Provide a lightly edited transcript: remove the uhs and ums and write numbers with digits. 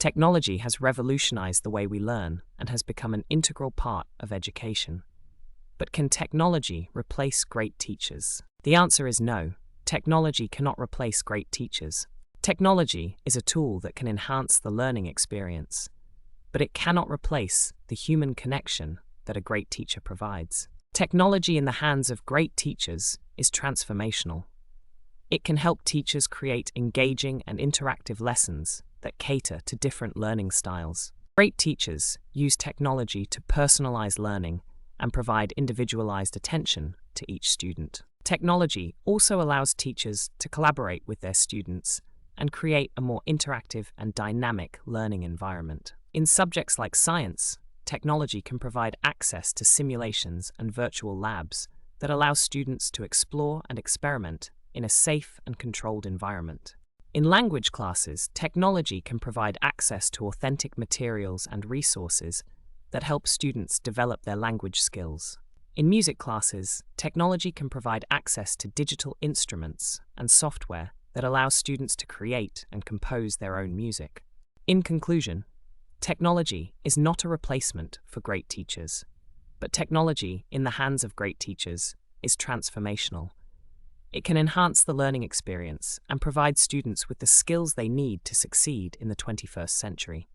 Technology has revolutionized the way we learn and has become an integral part of education. But can technology replace great teachers? The answer is no. Technology cannot replace great teachers. Technology is a tool that can enhance the learning experience, but it cannot replace the human connection that a great teacher provides. Technology in the hands of great teachers is transformational. It can help teachers create engaging and interactive lessons that cater to different learning styles. Great teachers use technology to personalize learning and provide individualized attention to each student. Technology also allows teachers to collaborate with their students and create a more interactive and dynamic learning environment. In subjects like science, technology can provide access to simulations and virtual labs that allow students to explore and experiment in a safe and controlled environment. In language classes, technology can provide access to authentic materials and resources that help students develop their language skills. In music classes, technology can provide access to digital instruments and software that allows students to create and compose their own music. In conclusion, technology is not a replacement for great teachers, but technology in the hands of great teachers is transformational. It can enhance the learning experience and provide students with the skills they need to succeed in the 21st century.